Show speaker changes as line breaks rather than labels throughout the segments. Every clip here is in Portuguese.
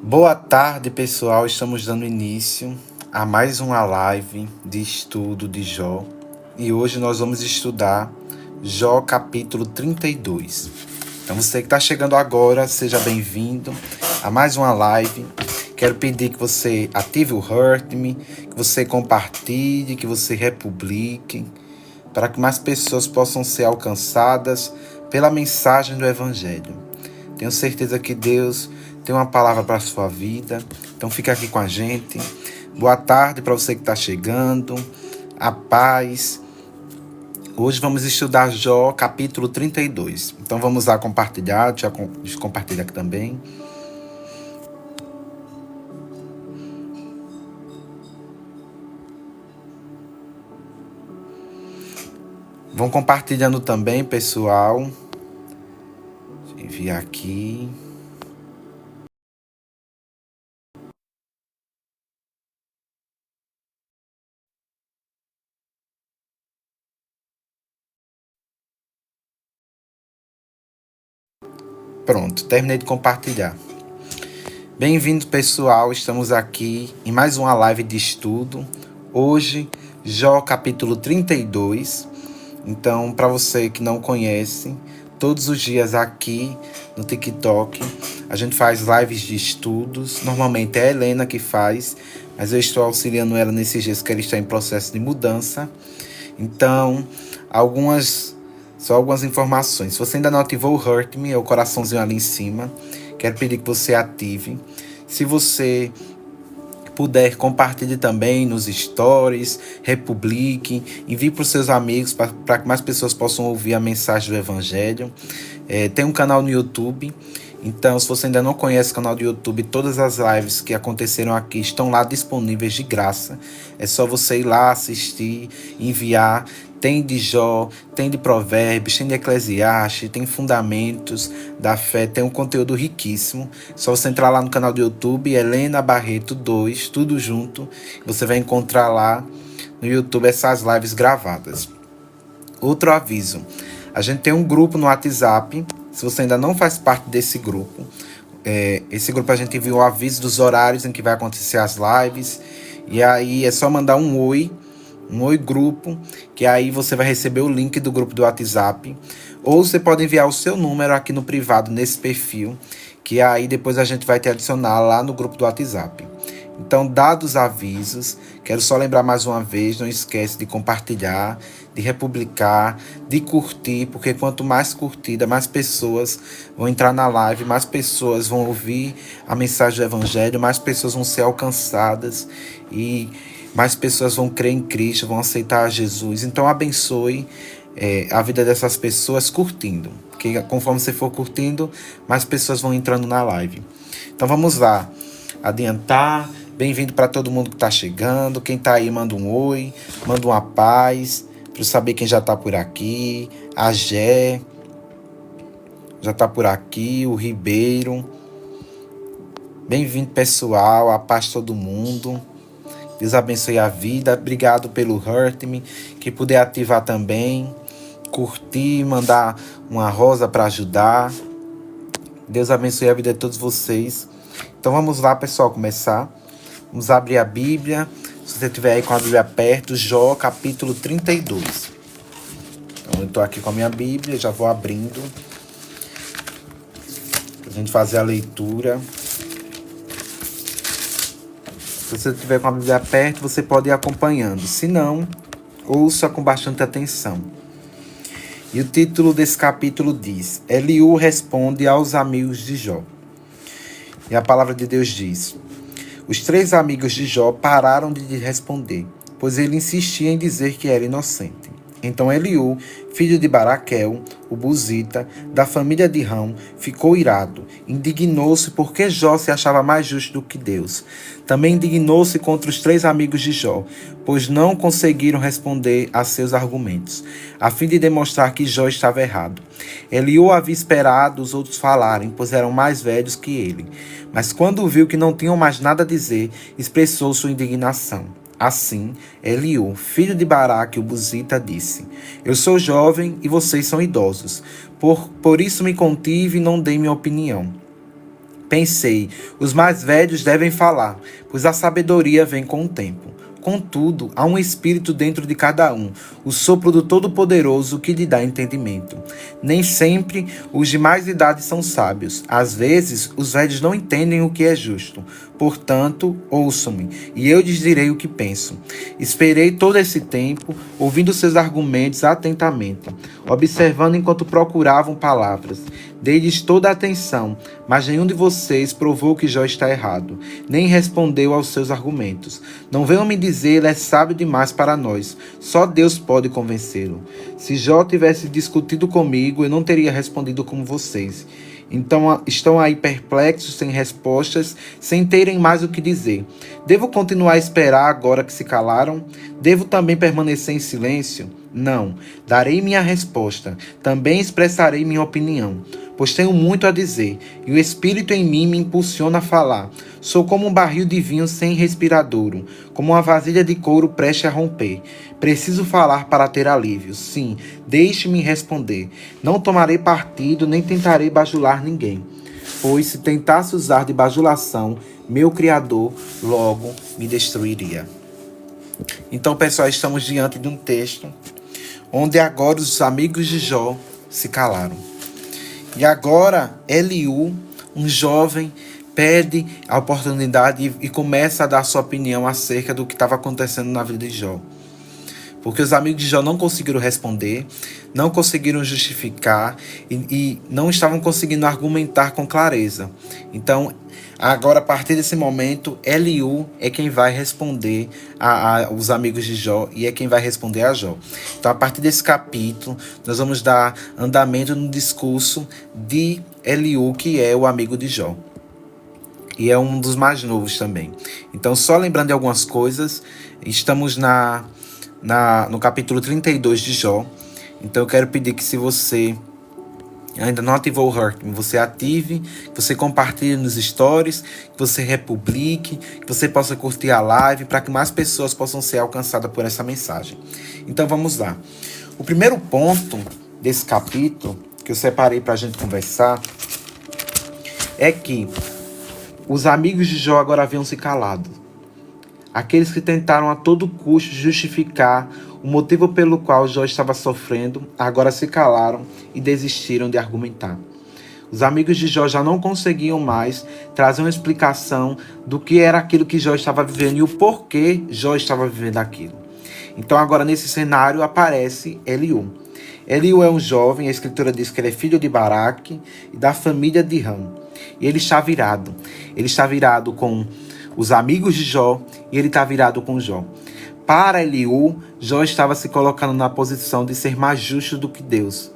Boa tarde, pessoal. Estamos dando início a mais uma live de estudo de Jó. E hoje nós vamos estudar Jó capítulo 32. Então você que está chegando agora, seja bem-vindo a mais uma live. Quero pedir que você ative o Heart Me, que você compartilhe, que você republique, para que mais pessoas possam ser alcançadas pela mensagem do Evangelho. Tenho certeza que Deus tem uma palavra para a sua vida, então fica aqui com a gente. Boa tarde para você que está chegando, a paz. Hoje vamos estudar Jó, capítulo 32. Então vamos lá compartilhar, deixa eu compartilhar aqui também. Vão compartilhando também, pessoal. Deixa eu enviar aqui. Pronto, terminei de compartilhar. Bem-vindo, pessoal. Estamos aqui em mais uma live de estudo. Hoje, Jó capítulo 32. Então, para você que não conhece, todos os dias aqui no TikTok, a gente faz lives de estudos. Normalmente é a Helena que faz, mas eu estou auxiliando ela nesses dias que ela está em processo de mudança. Então, só algumas informações. Se você ainda não ativou o Heart Me, é o coraçãozinho ali em cima. Quero pedir que você ative. Se você puder, compartilhe também nos stories, republique, envie para os seus amigos para que mais pessoas possam ouvir a mensagem do Evangelho. Tem um canal no YouTube. Então, se você ainda não conhece o canal do YouTube, todas as lives que aconteceram aqui estão lá disponíveis de graça. É só você ir lá assistir, enviar. Tem de Jó, tem de Provérbios, tem de Eclesiastes, tem fundamentos da fé, tem um conteúdo riquíssimo. Só você entrar lá no canal do YouTube, Helena Barreto 2, tudo junto. Você vai encontrar lá no YouTube essas lives gravadas. Outro aviso, a gente tem um grupo no WhatsApp. Se você ainda não faz parte desse grupo, esse grupo a gente enviou o aviso dos horários em que vai acontecer as lives. E aí é só mandar um oi grupo, que aí você vai receber o link do grupo do WhatsApp. Ou você pode enviar o seu número aqui no privado, nesse perfil, que aí depois a gente vai te adicionar lá no grupo do WhatsApp. Então, dados os avisos, quero só lembrar mais uma vez, não esquece de compartilhar, de republicar, de curtir, porque quanto mais curtida, mais pessoas vão entrar na live, mais pessoas vão ouvir a mensagem do Evangelho, mais pessoas vão ser alcançadas e mais pessoas vão crer em Cristo, vão aceitar Jesus. Então, abençoe a vida dessas pessoas curtindo, porque conforme você for curtindo, mais pessoas vão entrando na live. Então, vamos lá, adiantar. Bem-vindo para todo mundo que está chegando. Quem está aí, manda um oi, manda uma paz, para eu saber quem já está por aqui. A Gé já está por aqui, o Ribeiro. Bem-vindo, pessoal, a paz de todo mundo. Deus abençoe a vida. Obrigado pelo Heart Me. Quem puder ativar também, curtir, mandar uma rosa para ajudar. Deus abençoe a vida de todos vocês. Então vamos lá, pessoal, começar. Vamos abrir a Bíblia. Se você estiver aí com a Bíblia perto, Jó, capítulo 32. Então, eu estou aqui com a minha Bíblia, já vou abrindo, para a gente fazer a leitura. Se você estiver com a Bíblia perto, você pode ir acompanhando. Se não, ouça com bastante atenção. E o título desse capítulo diz: Eliú responde aos amigos de Jó. E a palavra de Deus diz: os 3 amigos de Jó pararam de lhe responder, pois ele insistia em dizer que era inocente. Então Eliú, filho de Baraquel, o buzita, da família de Rão, ficou irado, indignou-se porque Jó se achava mais justo do que Deus. Também indignou-se contra os 3 amigos de Jó, pois não conseguiram responder a seus argumentos, a fim de demonstrar que Jó estava errado. Eliú havia esperado os outros falarem, pois eram mais velhos que ele. Mas quando viu que não tinham mais nada a dizer, expressou sua indignação. Assim, Eliú, filho de Baraque, o Buzita, disse: Eu sou jovem e vocês são idosos. Por isso me contive e não dei minha opinião. Pensei, os mais velhos devem falar, pois a sabedoria vem com o tempo. Contudo, há um espírito dentro de cada um, o sopro do Todo-Poderoso que lhe dá entendimento. Nem sempre os de mais idade são sábios. Às vezes, os velhos não entendem o que é justo. Portanto, ouçam-me, e eu lhes direi o que penso. Esperei todo esse tempo, ouvindo seus argumentos atentamente, observando enquanto procuravam palavras. Dei-lhes toda a atenção, mas nenhum de vocês provou que Jó está errado, nem respondeu aos seus argumentos. Não venham me dizer, ele é sábio demais para nós. Só Deus pode convencê-lo. Se Jó tivesse discutido comigo, eu não teria respondido como vocês. Então estão aí perplexos, sem respostas, sem terem mais o que dizer. Devo continuar a esperar agora que se calaram? Devo também permanecer em silêncio? Não. Darei minha resposta. Também expressarei minha opinião, pois tenho muito a dizer, e o Espírito em mim me impulsiona a falar. Sou como um barril de vinho sem respiradouro, como uma vasilha de couro prestes a romper. Preciso falar para ter alívio. Sim, deixe-me responder. Não tomarei partido, nem tentarei bajular ninguém. Pois se tentasse usar de bajulação, meu Criador logo me destruiria. Então, pessoal, estamos diante de um texto onde agora os amigos de Jó se calaram. E agora Eliú, um jovem, pede a oportunidade e começa a dar sua opinião acerca do que estava acontecendo na vida de Jó. Porque os amigos de Jó não conseguiram responder, não conseguiram justificar e não estavam conseguindo argumentar com clareza. Então, agora, a partir desse momento, Eliú é quem vai responder aos amigos de Jó e é quem vai responder a Jó. Então, a partir desse capítulo, nós vamos dar andamento no discurso de Eliú, que é o amigo de Jó. E é um dos mais novos também. Então, só lembrando de algumas coisas, estamos no capítulo 32 de Jó. Então, eu quero pedir que, se você ainda não ativou o Heart, você ative, que você compartilhe nos stories, que você republique, que você possa curtir a live, para que mais pessoas possam ser alcançadas por essa mensagem. Então vamos lá. O primeiro ponto desse capítulo, que eu separei para a gente conversar, é que os amigos de Jó agora haviam se calado. Aqueles que tentaram a todo custo justificar o motivo pelo qual Jó estava sofrendo, agora se calaram e desistiram de argumentar. Os amigos de Jó já não conseguiam mais trazer uma explicação do que era aquilo que Jó estava vivendo e o porquê Jó estava vivendo aquilo. Então agora nesse cenário aparece Eliú. Eliú é um jovem, a escritura diz que ele é filho de Baraque e da família de Ram. E ele está virado. Ele está virado com os amigos de Jó e ele está virado com Jó. Para Eliú, Jó estava se colocando na posição de ser mais justo do que Deus.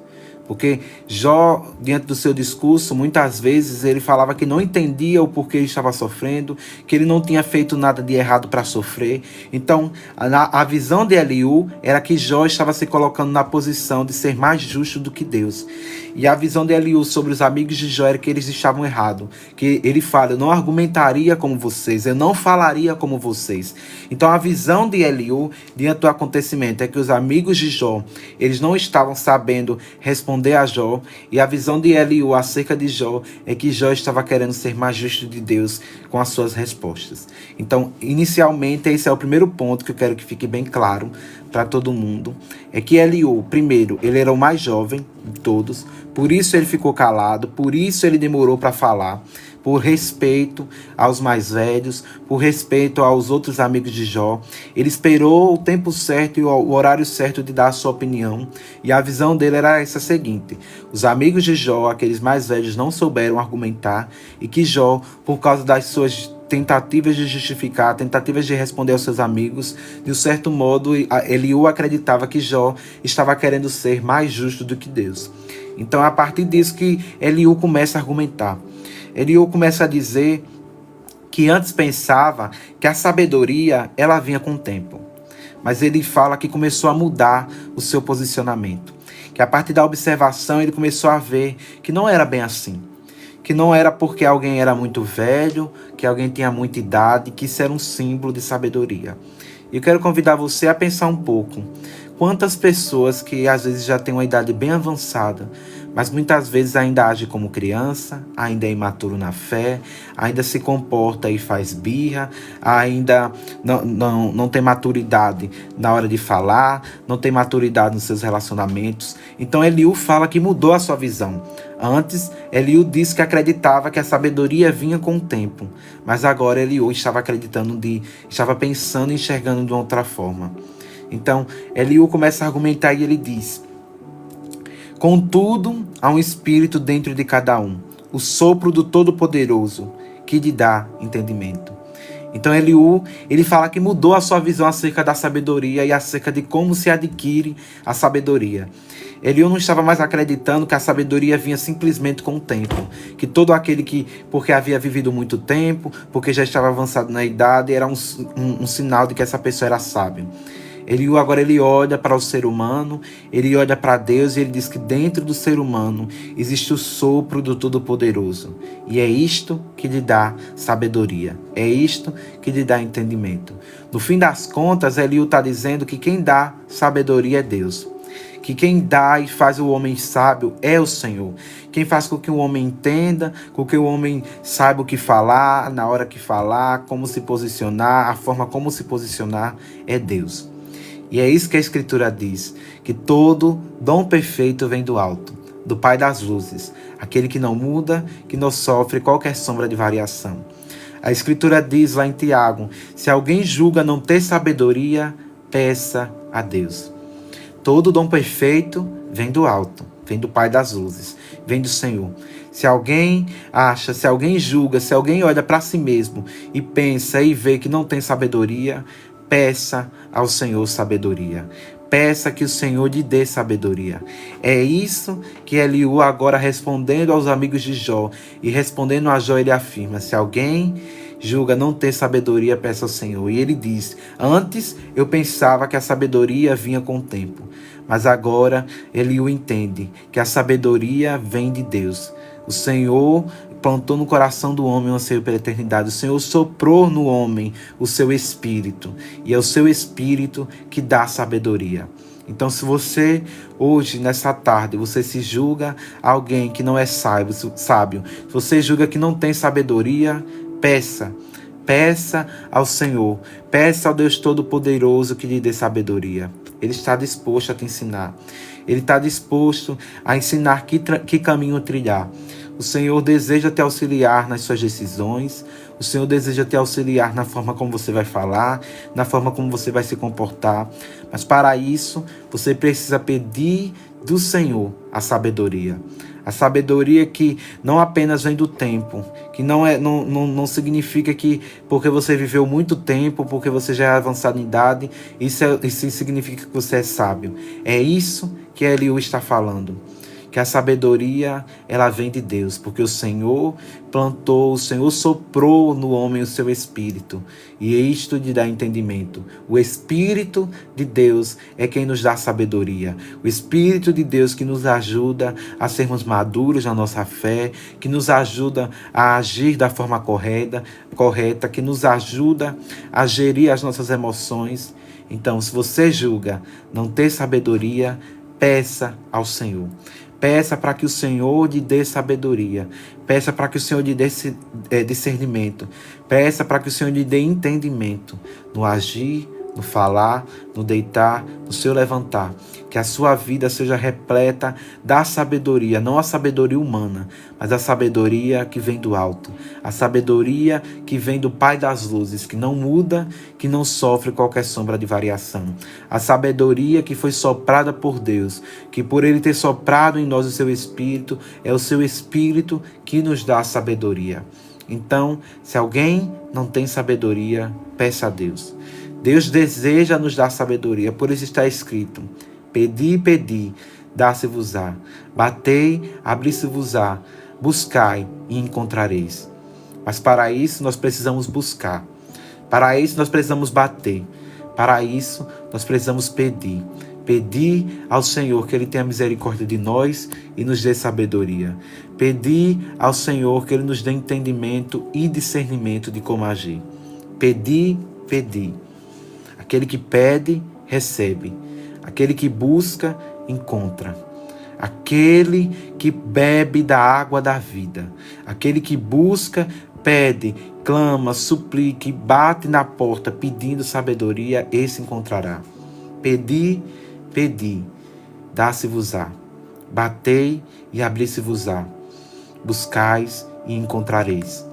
Porque Jó, diante do seu discurso, muitas vezes ele falava que não entendia o porquê ele estava sofrendo, que ele não tinha feito nada de errado para sofrer. Então, a visão de Eliú era que Jó estava se colocando na posição de ser mais justo do que Deus. E a visão de Eliú sobre os amigos de Jó era que eles estavam errados. Que ele fala, eu não argumentaria como vocês, eu não falaria como vocês. Então, a visão de Eliú, diante do acontecimento, é que os amigos de Jó, eles não estavam sabendo responder a Jó, e a visão de Eliú acerca de Jó é que Jó estava querendo ser mais justo de Deus com as suas respostas. Então, inicialmente, esse é o primeiro ponto que eu quero que fique bem claro para todo mundo, é que Eliú, primeiro, ele era o mais jovem de todos, por isso ele ficou calado, por isso ele demorou para falar, por respeito aos mais velhos, por respeito aos outros amigos de Jó. Ele esperou o tempo certo e o horário certo de dar a sua opinião. E a visão dele era essa seguinte: os amigos de Jó, aqueles mais velhos, não souberam argumentar, e que Jó, por causa das suas tentativas de justificar, tentativas de responder aos seus amigos, de um certo modo, Eliú acreditava que Jó estava querendo ser mais justo do que Deus. Então, é a partir disso que Eliú começa a argumentar. Eliú começa a dizer que antes pensava que a sabedoria ela vinha com o tempo. Mas ele fala que começou a mudar o seu posicionamento. Que a partir da observação ele começou a ver que não era bem assim. Que não era porque alguém era muito velho, que alguém tinha muita idade, que isso era um símbolo de sabedoria. Eu quero convidar você a pensar um pouco. Quantas pessoas que às vezes já têm uma idade bem avançada, mas muitas vezes ainda age como criança, ainda é imaturo na fé, ainda se comporta e faz birra, ainda não tem maturidade na hora de falar, não tem maturidade nos seus relacionamentos. Então Eliú fala que mudou a sua visão. Antes, Eliú disse que acreditava que a sabedoria vinha com o tempo, mas agora Eliú estava estava pensando e enxergando de uma outra forma. Então, Eliú começa a argumentar e ele diz: contudo, há um espírito dentro de cada um, o sopro do Todo-Poderoso, que lhe dá entendimento. Então Eliú, ele fala que mudou a sua visão acerca da sabedoria e acerca de como se adquire a sabedoria. Eliú não estava mais acreditando que a sabedoria vinha simplesmente com o tempo, que todo aquele que, porque havia vivido muito tempo, porque já estava avançado na idade, era um sinal de que essa pessoa era sábia. Eliú agora ele olha para o ser humano, ele olha para Deus e ele diz que dentro do ser humano existe o sopro do Todo-Poderoso. E é isto que lhe dá sabedoria, é isto que lhe dá entendimento. No fim das contas, Eliú está dizendo que quem dá sabedoria é Deus. Que quem dá e faz o homem sábio é o Senhor. Quem faz com que o homem entenda, com que o homem saiba o que falar, na hora que falar, como se posicionar, a forma como se posicionar é Deus. E é isso que a Escritura diz, que todo dom perfeito vem do alto, do Pai das luzes, aquele que não muda, que não sofre qualquer sombra de variação. A Escritura diz lá em Tiago: se alguém julga não ter sabedoria, peça a Deus. Todo dom perfeito vem do alto, vem do Pai das luzes, vem do Senhor. Se alguém acha, se alguém julga, se alguém olha para si mesmo e pensa e vê que não tem sabedoria, peça ao Senhor sabedoria. Peça que o Senhor lhe dê sabedoria. É isso que Eliú agora respondendo aos amigos de Jó e respondendo a Jó, ele afirma: se alguém julga não ter sabedoria, peça ao Senhor. E ele diz: antes eu pensava que a sabedoria vinha com o tempo, mas agora Eliú entende que a sabedoria vem de Deus. O Senhor plantou no coração do homem um anseio pela eternidade. O Senhor soprou no homem o seu espírito. E é o seu espírito que dá sabedoria. Então, se você, hoje, nessa tarde, você se julga alguém que não é sábio, se você julga que não tem sabedoria, peça. Peça ao Senhor. Peça ao Deus Todo-Poderoso que lhe dê sabedoria. Ele está disposto a te ensinar. Ele está disposto a ensinar que caminho trilhar. O Senhor deseja te auxiliar nas suas decisões. O Senhor deseja te auxiliar na forma como você vai falar, na forma como você vai se comportar. Mas para isso, você precisa pedir do Senhor a sabedoria. A sabedoria que não apenas vem do tempo, que não significa que porque você viveu muito tempo, porque você já é avançado em idade, isso significa que você é sábio. É isso que Eliú está falando. Que a sabedoria, ela vem de Deus, porque o Senhor plantou, o Senhor soprou no homem o seu espírito, e isto lhe dá entendimento. O Espírito de Deus é quem nos dá sabedoria. O Espírito de Deus que nos ajuda a sermos maduros na nossa fé, que nos ajuda a agir da forma correta, que nos ajuda a gerir as nossas emoções. Então, se você julga não ter sabedoria, peça ao Senhor. Peça para que o Senhor lhe dê sabedoria. Peça para que o Senhor lhe dê discernimento. Peça para que o Senhor lhe dê entendimento no agir, no falar, no deitar, no seu levantar. Que a sua vida seja repleta da sabedoria, não a sabedoria humana, mas a sabedoria que vem do alto. A sabedoria que vem do Pai das luzes, que não muda, que não sofre qualquer sombra de variação. A sabedoria que foi soprada por Deus, que por Ele ter soprado em nós o seu Espírito, é o seu Espírito que nos dá a sabedoria. Então, se alguém não tem sabedoria, peça a Deus. Deus deseja nos dar sabedoria, por isso está escrito: pedi, pedi, dá-se-vos-á. Batei, abri-se-vos-á. Buscai e encontrareis. Mas para isso nós precisamos buscar. Para isso nós precisamos bater. Para isso nós precisamos pedir. Pedir ao Senhor que Ele tenha misericórdia de nós e nos dê sabedoria. Pedir ao Senhor que Ele nos dê entendimento e discernimento de como agir. Pedir, pedir. Aquele que pede, recebe. Aquele que busca, encontra. Aquele que bebe da água da vida. Aquele que busca, pede, clama, suplica e bate na porta pedindo sabedoria, esse encontrará. Pedi, pedi, dá-se-vos-á. Batei e abri-se-vos-á. Buscais e encontrareis.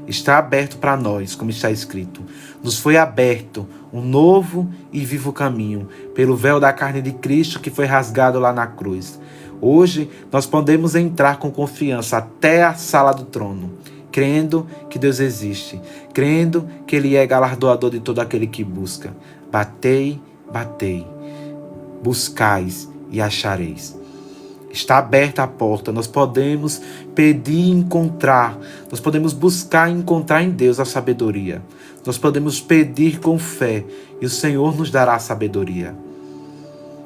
Está aberto para nós, como está escrito. Nos foi aberto um novo e vivo caminho, pelo véu da carne de Cristo que foi rasgado lá na cruz. Hoje nós podemos entrar com confiança até a sala do trono, crendo que Deus existe, crendo que Ele é galardoador de todo aquele que busca. Batei, batei, buscais e achareis. Está aberta a porta, nós podemos pedir e encontrar, nós podemos buscar e encontrar em Deus a sabedoria. Nós podemos pedir com fé e o Senhor nos dará a sabedoria.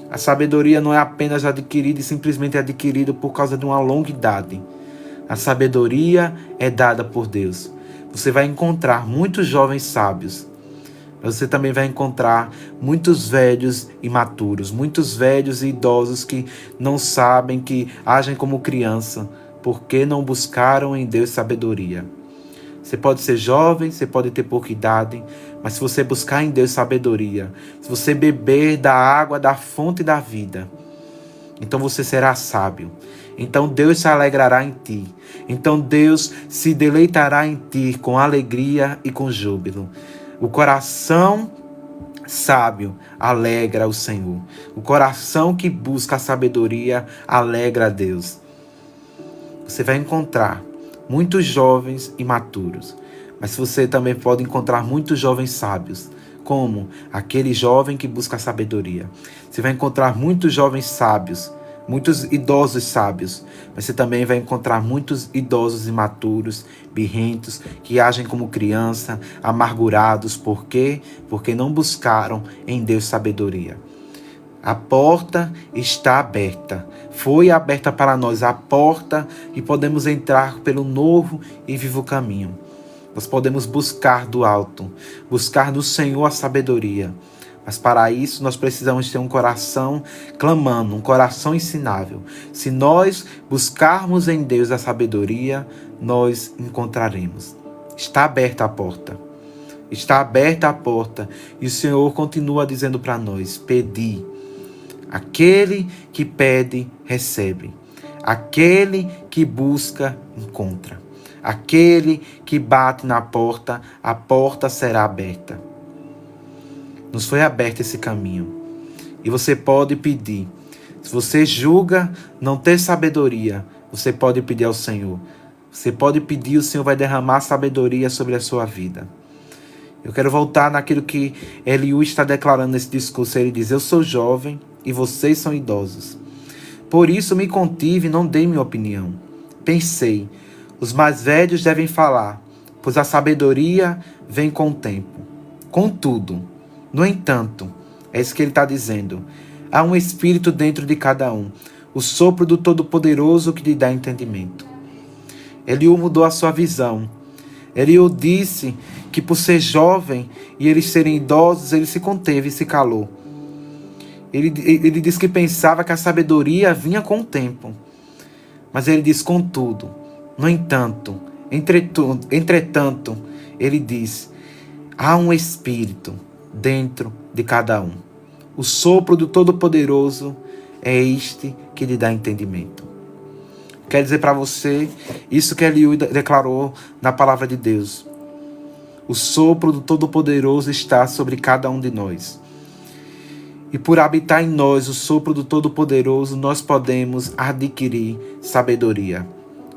A sabedoria não é apenas adquirida e simplesmente adquirida por causa de uma longa idade. A sabedoria é dada por Deus. Você vai encontrar muitos jovens sábios, mas você também vai encontrar muitos velhos imaturos, muitos velhos e idosos que não sabem, que agem como criança, porque não buscaram em Deus sabedoria. Você pode ser jovem, você pode ter pouca idade, mas se você buscar em Deus sabedoria, se você beber da água da fonte da vida, então você será sábio. Então Deus se alegrará em ti. Então Deus se deleitará em ti com alegria e com júbilo. O coração sábio alegra o Senhor. O coração que busca a sabedoria alegra a Deus. Você vai encontrar muitos jovens imaturos, mas você também pode encontrar muitos jovens sábios, como aquele jovem que busca a sabedoria. Você vai encontrar muitos jovens sábios, muitos idosos sábios, mas você também vai encontrar muitos idosos imaturos, birrentos, que agem como criança, amargurados. Por quê? Porque não buscaram em Deus sabedoria. A porta está aberta. Foi aberta para nós a porta e podemos entrar pelo novo e vivo caminho. Nós podemos buscar do alto, buscar no Senhor a sabedoria. Mas para isso nós precisamos ter um coração clamando, um coração ensinável. Se nós buscarmos em Deus a sabedoria, nós encontraremos. Está aberta a porta. Está aberta a porta e o Senhor continua dizendo para nós: pedi. Aquele que pede, recebe. Aquele que busca, encontra. Aquele que bate na porta, a porta será aberta. Nos foi aberto esse caminho. E você pode pedir. Se você julga não ter sabedoria, você pode pedir ao Senhor. Você pode pedir, o Senhor vai derramar sabedoria sobre a sua vida. Eu quero voltar naquilo que Eliú está declarando nesse discurso. Ele diz: eu sou jovem e vocês são idosos. Por isso me contive e não dei minha opinião. Pensei, os mais velhos devem falar, pois a sabedoria vem com o tempo. Contudo, no entanto, é isso que ele está dizendo, há um espírito dentro de cada um, o sopro do Todo-Poderoso que lhe dá entendimento. Eliú mudou a sua visão. Eliú disse que por ser jovem e eles serem idosos, ele se conteve e se calou. Ele disse que pensava que a sabedoria vinha com o tempo. Mas ele diz: contudo, no entanto, entretanto, ele diz: há um espírito dentro de cada um. O sopro do Todo-Poderoso é este que lhe dá entendimento. Quer dizer para você isso que Eliú declarou na palavra de Deus. O sopro do Todo-Poderoso está sobre cada um de nós. E por habitar em nós o sopro do Todo-Poderoso, nós podemos adquirir sabedoria.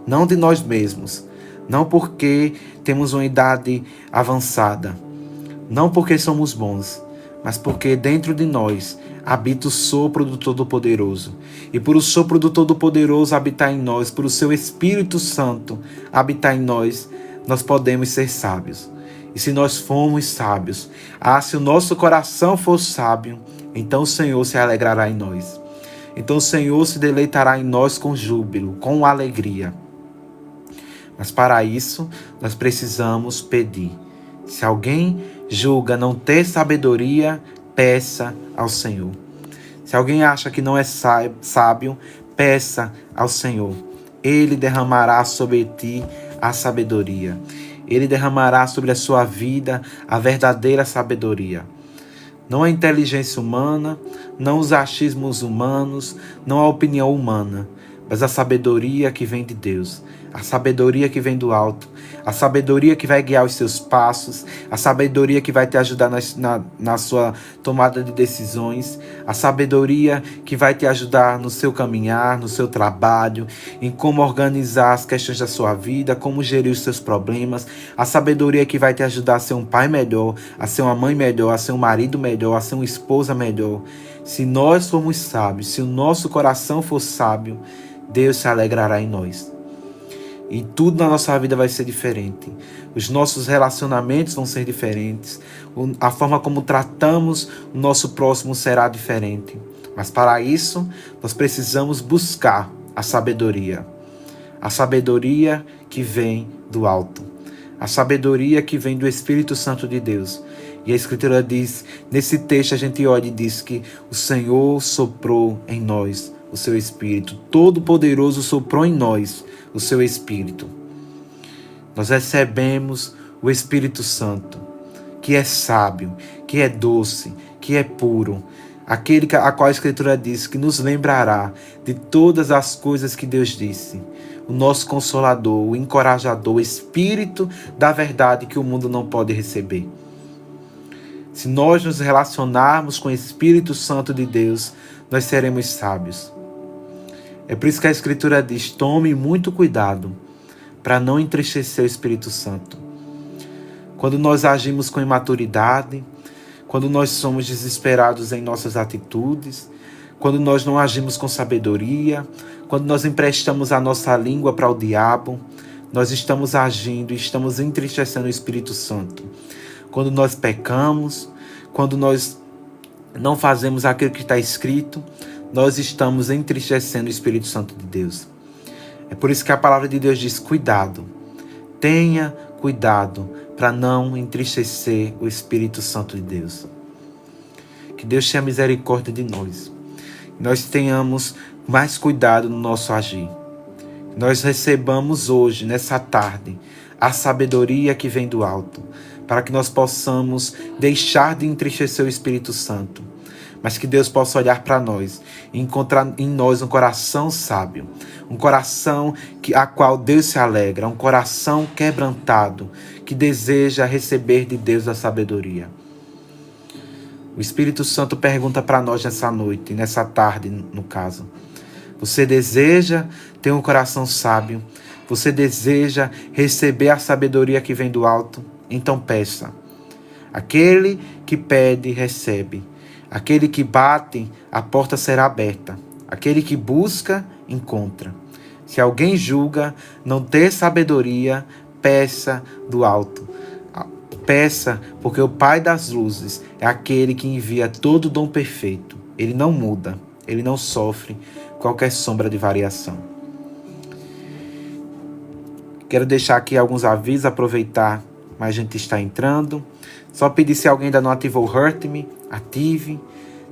Não de nós mesmos, não porque temos uma idade avançada, não porque somos bons, mas porque dentro de nós habita o sopro do Todo-Poderoso. E por o sopro do Todo-Poderoso habitar em nós, por o seu Espírito Santo habitar em nós, nós podemos ser sábios. E se nós formos sábios, se o nosso coração for sábio, então o Senhor se alegrará em nós. Então o Senhor se deleitará em nós com júbilo, com alegria. Mas para isso, nós precisamos pedir. Se alguém julga não ter sabedoria, peça ao Senhor. Se alguém acha que não é sábio, peça ao Senhor. Ele derramará sobre ti a sabedoria. Ele derramará sobre a sua vida a verdadeira sabedoria. Não a inteligência humana, não os achismos humanos, não a opinião humana, mas a sabedoria que vem de Deus, a sabedoria que vem do alto, a sabedoria que vai guiar os seus passos, a sabedoria que vai te ajudar na sua tomada de decisões, a sabedoria que vai te ajudar no seu caminhar, no seu trabalho, em como organizar as questões da sua vida, como gerir os seus problemas, a sabedoria que vai te ajudar a ser um pai melhor, a ser uma mãe melhor, a ser um marido melhor, a ser uma esposa melhor. Se nós formos sábios, se o nosso coração for sábio, Deus se alegrará em nós. E tudo na nossa vida vai ser diferente. Os nossos relacionamentos vão ser diferentes. A forma como tratamos o nosso próximo será diferente. Mas para isso, nós precisamos buscar a sabedoria. A sabedoria que vem do alto. A sabedoria que vem do Espírito Santo de Deus. E a Escritura diz, nesse texto a gente olha e diz que o Senhor soprou em nós o seu Espírito. Todo-Poderoso soprou em nós o seu Espírito. Nós recebemos o Espírito Santo, que é sábio, que é doce, que é puro. Aquele a qual a Escritura diz que nos lembrará de todas as coisas que Deus disse. O nosso Consolador, o encorajador, o Espírito da verdade que o mundo não pode receber. Se nós nos relacionarmos com o Espírito Santo de Deus, nós seremos sábios. É por isso que a Escritura diz, tome muito cuidado para não entristecer o Espírito Santo. Quando nós agimos com imaturidade, quando nós somos desesperados em nossas atitudes, quando nós não agimos com sabedoria, quando nós emprestamos a nossa língua para o diabo, nós estamos agindo e estamos entristecendo o Espírito Santo. Quando nós pecamos, quando nós não fazemos aquilo que está escrito, nós estamos entristecendo o Espírito Santo de Deus. É por isso que a palavra de Deus diz, cuidado, tenha cuidado para não entristecer o Espírito Santo de Deus. Que Deus tenha misericórdia de nós. Nós tenhamos mais cuidado no nosso agir. Nós recebamos hoje, nessa tarde, a sabedoria que vem do alto, para que nós possamos deixar de entristecer o Espírito Santo, mas que Deus possa olhar para nós e encontrar em nós um coração sábio, um coração a qual Deus se alegra, um coração quebrantado, que deseja receber de Deus a sabedoria. O Espírito Santo pergunta para nós nessa noite, nessa tarde, no caso, você deseja ter um coração sábio? Você deseja receber a sabedoria que vem do alto? Então peça. Aquele que pede, recebe. Aquele que bate, a porta será aberta. Aquele que busca, encontra. Se alguém julga não ter sabedoria, peça do alto. Peça, porque o Pai das luzes é aquele que envia todo dom perfeito. Ele não muda, ele não sofre qualquer sombra de variação. Quero deixar aqui alguns avisos, aproveitar, mas a gente está entrando. Só pedir, se alguém ainda não ativou o Hurt Me, ative.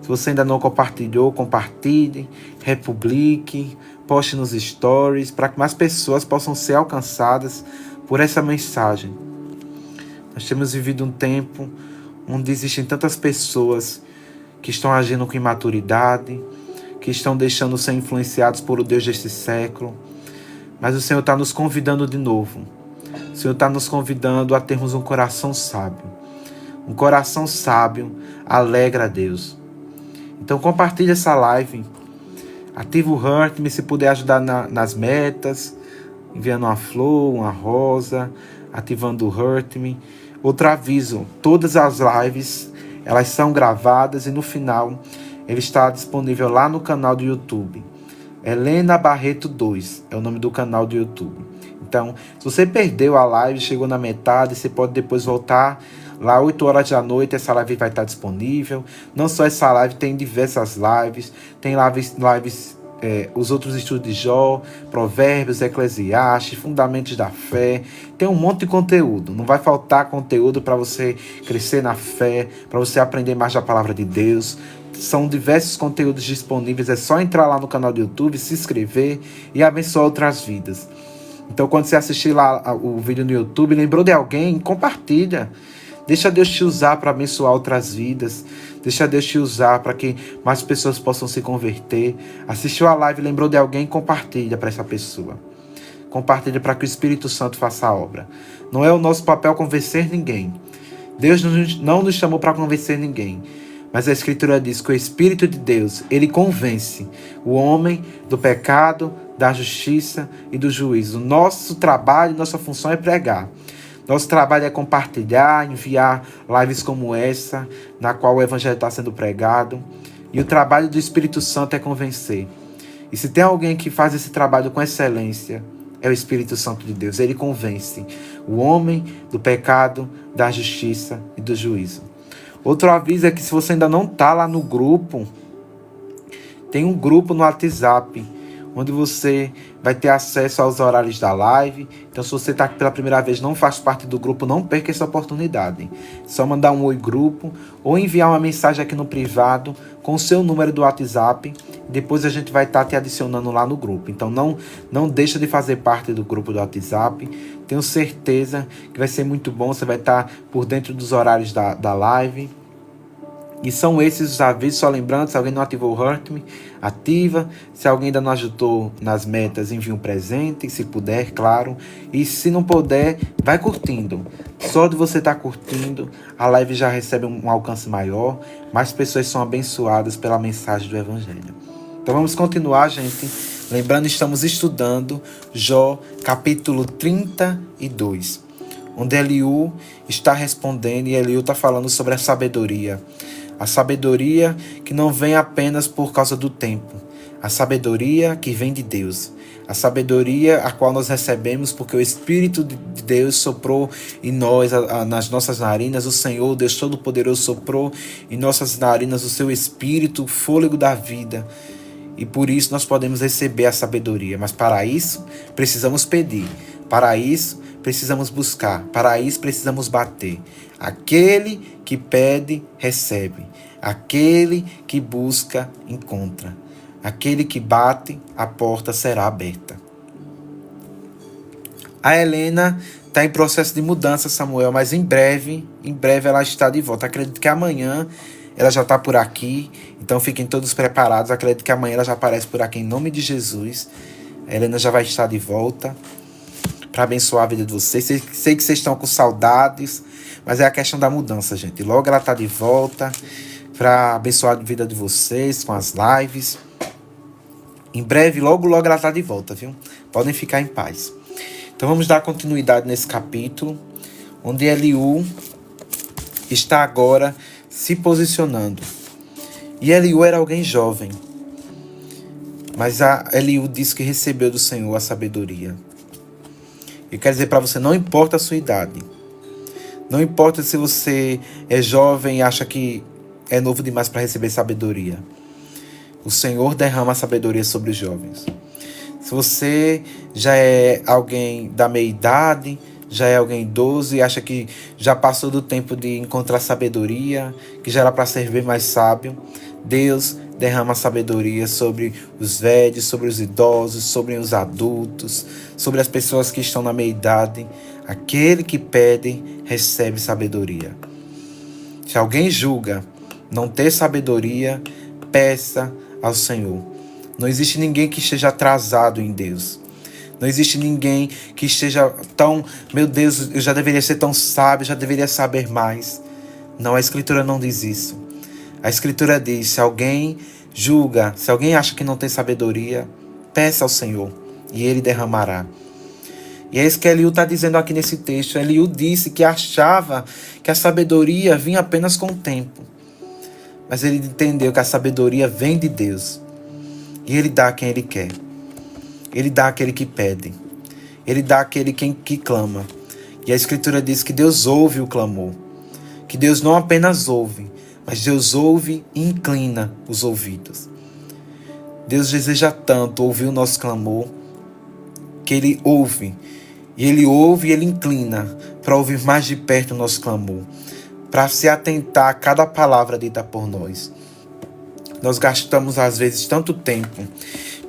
Se você ainda não compartilhou, compartilhe, republique, poste nos stories, para que mais pessoas possam ser alcançadas por essa mensagem. Nós temos vivido um tempo onde existem tantas pessoas que estão agindo com imaturidade, que estão deixando ser influenciados por o Deus deste século. Mas o Senhor está nos convidando de novo. O Senhor está nos convidando a termos um coração sábio. Um coração sábio alegra a Deus. Então compartilhe essa live. Ativa o Hurt Me, se puder ajudar nas metas. Enviando uma flor, uma rosa. Ativando o Hurt Me. Outro aviso, todas as lives, elas são gravadas e no final ele está disponível lá no canal do YouTube. Helena Barreto 2 é o nome do canal do YouTube. Então, se você perdeu a live, chegou na metade, você pode depois voltar lá 8 horas da noite, essa live vai estar disponível. Não só essa live, tem diversas lives. Tem lives os outros estudos de Jó, Provérbios, Eclesiastes, Fundamentos da Fé. Tem um monte de conteúdo. Não vai faltar conteúdo para você crescer na fé, para você aprender mais da palavra de Deus. São diversos conteúdos disponíveis. É só entrar lá no canal do YouTube, se inscrever e abençoar outras vidas. Então, quando você assistir lá o vídeo no YouTube, lembrou de alguém, compartilha. Deixa Deus te usar para abençoar outras vidas. Deixa Deus te usar para que mais pessoas possam se converter. Assistiu a live, lembrou de alguém, compartilha para essa pessoa. Compartilha para que o Espírito Santo faça a obra. Não é o nosso papel convencer ninguém. Deus não nos chamou para convencer ninguém. Mas a Escritura diz que o Espírito de Deus, ele convence o homem do pecado, da justiça e do juízo. Nosso trabalho, nossa função é pregar. Nosso trabalho é compartilhar, enviar lives como essa, na qual o Evangelho está sendo pregado. E o trabalho do Espírito Santo é convencer. E se tem alguém que faz esse trabalho com excelência, é o Espírito Santo de Deus. Ele convence o homem do pecado, da justiça e do juízo. Outro aviso é que se você ainda não está lá no grupo, tem um grupo no WhatsApp, onde você vai ter acesso aos horários da live. Então, se você está aqui pela primeira vez, não faz parte do grupo, não perca essa oportunidade. É só mandar um oi grupo ou enviar uma mensagem aqui no privado com o seu número do WhatsApp. Depois a gente vai estar te adicionando lá no grupo. Então, não deixa de fazer parte do grupo do WhatsApp. Tenho certeza que vai ser muito bom. Você vai estar por dentro dos horários da live. E são esses os avisos, só lembrando, se alguém não ativou o Hurt Me, ativa. Se alguém ainda não ajudou nas metas, envie um presente, se puder, claro. E se não puder, vai curtindo. Só de você estar curtindo, a live já recebe um alcance maior. Mais pessoas são abençoadas pela mensagem do Evangelho. Então vamos continuar, gente. Lembrando, estamos estudando Jó, capítulo 32. Onde Eliú está respondendo e Eliú está falando sobre a sabedoria. A sabedoria que não vem apenas por causa do tempo. A sabedoria que vem de Deus. A sabedoria a qual nós recebemos porque o Espírito de Deus soprou em nós, nas nossas narinas. O Senhor, Deus Todo-Poderoso, soprou em nossas narinas o seu Espírito, o fôlego da vida. E por isso nós podemos receber a sabedoria. Mas para isso, precisamos pedir. Para isso, precisamos buscar. Para isso, precisamos bater. Aquele que pede, recebe. Aquele que busca, encontra. Aquele que bate, a porta será aberta. A Helena está em processo de mudança, Samuel, mas em breve ela está de volta. Acredito que amanhã ela já está por aqui, então fiquem todos preparados. Acredito que amanhã ela já aparece por aqui em nome de Jesus. A Helena já vai estar de volta para abençoar a vida de vocês. Sei que vocês estão com saudades, mas é a questão da mudança, gente. Logo ela está de volta para abençoar a vida de vocês com as lives. Em breve, logo ela está de volta, viu? Podem ficar em paz. Então vamos dar continuidade nesse capítulo, onde Eliú está agora se posicionando. E Eliú era alguém jovem, mas Eliú disse que recebeu do Senhor a sabedoria. Eu quero dizer para você, não importa a sua idade. Não importa se você é jovem e acha que é novo demais para receber sabedoria. O Senhor derrama a sabedoria sobre os jovens. Se você já é alguém da meia-idade, já é alguém idoso e acha que já passou do tempo de encontrar sabedoria, que já era para ser mais sábio, Deus derrama sabedoria sobre os velhos, sobre os idosos, sobre os adultos, sobre as pessoas que estão na meia-idade. Aquele que pede, recebe sabedoria. Se alguém julga não ter sabedoria, peça ao Senhor. Não existe ninguém que esteja atrasado em Deus. Não existe ninguém que esteja tão... Meu Deus, eu já deveria ser tão sábio, já deveria saber mais. Não, a Escritura não diz isso. A Escritura diz, se alguém julga, se alguém acha que não tem sabedoria, peça ao Senhor e Ele derramará. E é isso que Eliú está dizendo aqui nesse texto. Eliú disse que achava que a sabedoria vinha apenas com o tempo. Mas ele entendeu que a sabedoria vem de Deus. E Ele dá a quem Ele quer. Ele dá àquele que pede. Ele dá àquele que clama. E a Escritura diz que Deus ouve o clamor. Que Deus não apenas ouve, mas Deus ouve e inclina os ouvidos. Deus deseja tanto ouvir o nosso clamor, que Ele ouve. E Ele ouve e Ele inclina para ouvir mais de perto o nosso clamor, para se atentar a cada palavra dita por nós. Nós gastamos às vezes tanto tempo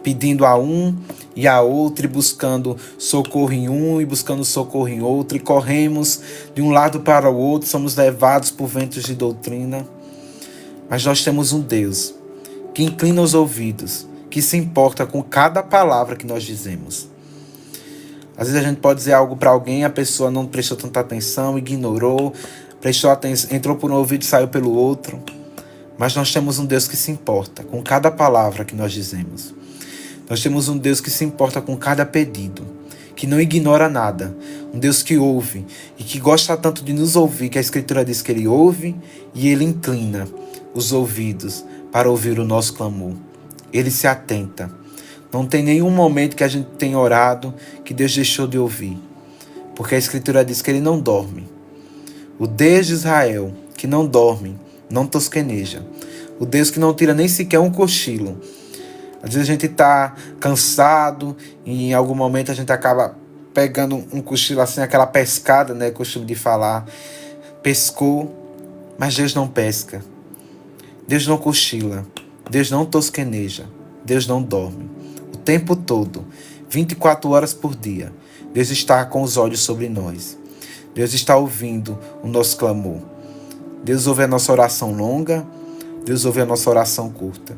pedindo a um e a outro, e buscando socorro em um e buscando socorro em outro, e corremos de um lado para o outro, somos levados por ventos de doutrina. Mas nós temos um Deus que inclina os ouvidos, que se importa com cada palavra que nós dizemos. Às vezes a gente pode dizer algo para alguém, a pessoa não prestou tanta atenção, ignorou, prestou atenção, entrou por um ouvido e saiu pelo outro. Mas nós temos um Deus que se importa com cada palavra que nós dizemos. Nós temos um Deus que se importa com cada pedido, que não ignora nada. Um Deus que ouve e que gosta tanto de nos ouvir, que a Escritura diz que Ele ouve e Ele inclina os ouvidos para ouvir o nosso clamor. Ele se atenta. Não tem nenhum momento que a gente tenha orado que Deus deixou de ouvir, porque a Escritura diz que Ele não dorme. O Deus de Israel, que não dorme, não tosqueneja. O Deus que não tira nem sequer um cochilo. Às vezes a gente está cansado e em algum momento a gente acaba pegando um cochilo assim, aquela pescada, né? Costume de falar. Pescou, mas Deus não pesca. Deus não cochila. Deus não tosqueneja. Deus não dorme. O tempo todo, 24 horas por dia, Deus está com os olhos sobre nós. Deus está ouvindo o nosso clamor. Deus ouve a nossa oração longa. Deus ouve a nossa oração curta.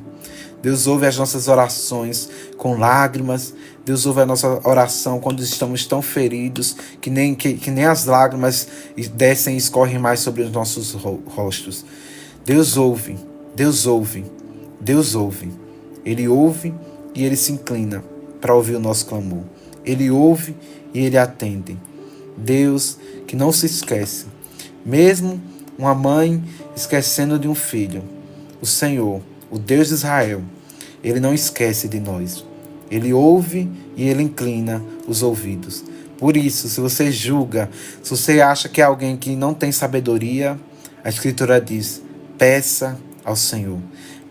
Deus ouve as nossas orações com lágrimas. Deus ouve a nossa oração quando estamos tão feridos que nem as lágrimas descem e escorrem mais sobre os nossos rostos. Deus ouve, Deus ouve, Deus ouve. Ele ouve e Ele se inclina para ouvir o nosso clamor. Ele ouve e Ele atende. Deus que não se esquece. Mesmo uma mãe esquecendo de um filho, o Senhor, o Deus de Israel, Ele não esquece de nós. Ele ouve e Ele inclina os ouvidos. Por isso, se você julga, se você acha que é alguém que não tem sabedoria, a Escritura diz, peça ao Senhor.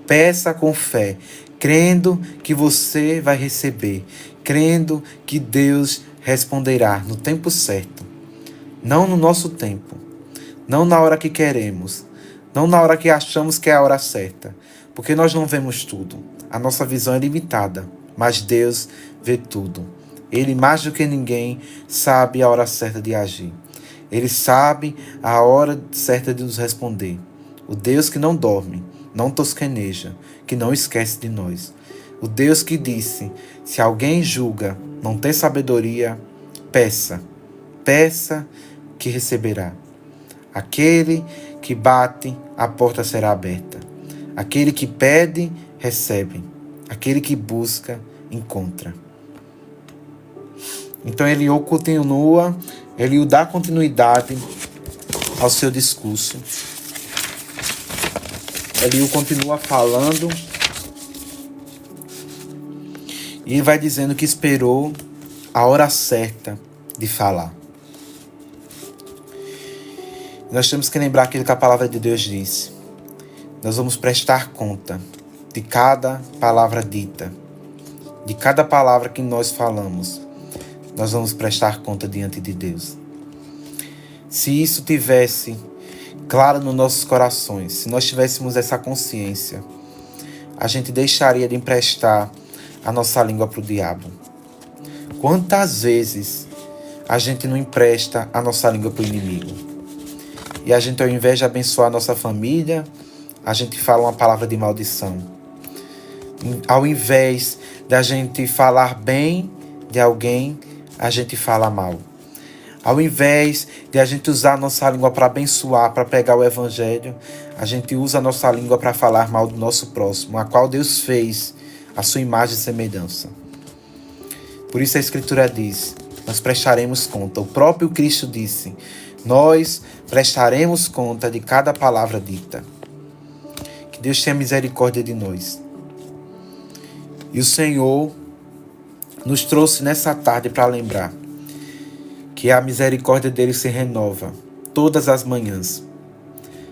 Peça com fé, crendo que você vai receber, crendo que Deus responderá no tempo certo. Não no nosso tempo, não na hora que queremos, não na hora que achamos que é a hora certa, porque nós não vemos tudo. A nossa visão é limitada, mas Deus vê tudo. Ele, mais do que ninguém, sabe a hora certa de agir. Ele sabe a hora certa de nos responder. O Deus que não dorme, não tosqueneja, que não esquece de nós. O Deus que disse, se alguém julga, não tem sabedoria, peça. Peça que receberá. Aquele que bate, a porta será aberta. Aquele que pede, recebe. Aquele que busca, encontra. Então Eliú continua, Eliú dá continuidade ao seu discurso. Eliú continua falando e vai dizendo que esperou a hora certa de falar. Nós temos que lembrar aquilo que a palavra de Deus disse. Nós vamos prestar conta de cada palavra dita, de cada palavra que nós falamos. Nós vamos prestar conta diante de Deus. Se isso tivesse claro nos nossos corações, se nós tivéssemos essa consciência, a gente deixaria de emprestar a nossa língua para o diabo. Quantas vezes a gente não empresta a nossa língua para o inimigo? E a gente, ao invés de abençoar a nossa família, a gente fala uma palavra de maldição. Ao invés de a gente falar bem de alguém, a gente fala mal. Ao invés de a gente usar a nossa língua para abençoar, para pregar o evangelho, a gente usa a nossa língua para falar mal do nosso próximo, a qual Deus fez a sua imagem e semelhança. Por isso a Escritura diz, nós prestaremos conta. O próprio Cristo disse, nós prestaremos conta de cada palavra dita. Que Deus tenha misericórdia de nós. E o Senhor nos trouxe nessa tarde para lembrar que a misericórdia dele se renova todas as manhãs.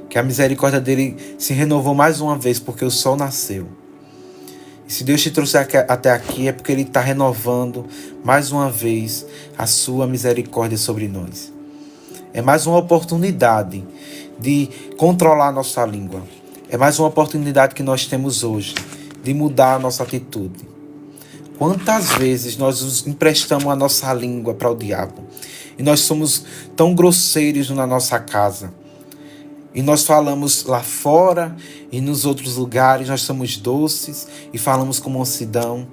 Que a misericórdia dele se renovou mais uma vez porque o sol nasceu. E se Deus te trouxe até aqui, é porque Ele está renovando mais uma vez a sua misericórdia sobre nós. É mais uma oportunidade de controlar a nossa língua. É mais uma oportunidade que nós temos hoje de mudar a nossa atitude. Quantas vezes nós emprestamos a nossa língua para o diabo? E nós somos tão grosseiros na nossa casa. E nós falamos lá fora e nos outros lugares, nós somos doces e falamos com mansidão.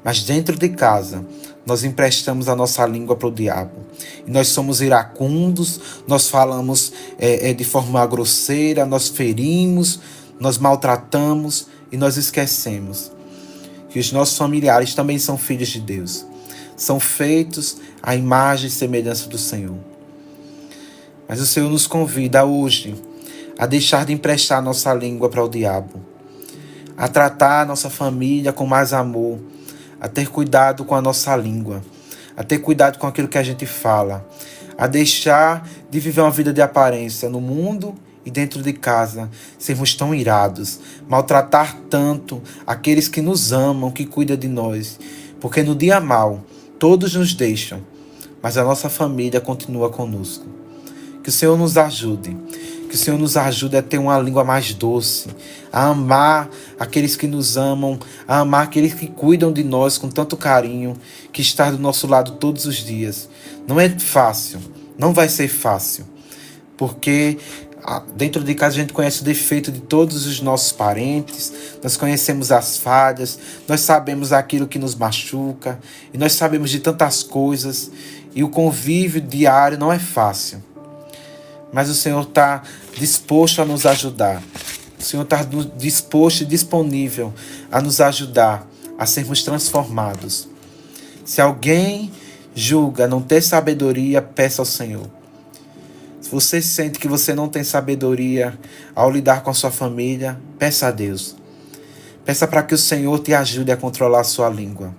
Mas dentro de casa, nós emprestamos a nossa língua para o diabo. E nós somos iracundos, nós falamos de forma grosseira, nós ferimos, nós maltratamos e nós esquecemos que os nossos familiares também são filhos de Deus. São feitos à imagem e semelhança do Senhor. Mas o Senhor nos convida hoje a deixar de emprestar a nossa língua para o diabo, a tratar a nossa família com mais amor, a ter cuidado com a nossa língua, a ter cuidado com aquilo que a gente fala, a deixar de viver uma vida de aparência no mundo e dentro de casa, sermos tão irados, maltratar tanto aqueles que nos amam, que cuidam de nós, porque no dia mau todos nos deixam, mas a nossa família continua conosco. Que o Senhor nos ajude. Que o Senhor nos ajude a ter uma língua mais doce, a amar aqueles que nos amam, a amar aqueles que cuidam de nós com tanto carinho, que está do nosso lado todos os dias. Não é fácil, não vai ser fácil, porque dentro de casa a gente conhece o defeito de todos os nossos parentes, nós conhecemos as falhas, nós sabemos aquilo que nos machuca, e nós sabemos de tantas coisas, e o convívio diário não é fácil. Mas o Senhor está disposto a nos ajudar. O Senhor está disposto e disponível a nos ajudar a sermos transformados. Se alguém julga não ter sabedoria, peça ao Senhor. Se você sente que você não tem sabedoria ao lidar com a sua família, peça a Deus. Peça para que o Senhor te ajude a controlar a sua língua.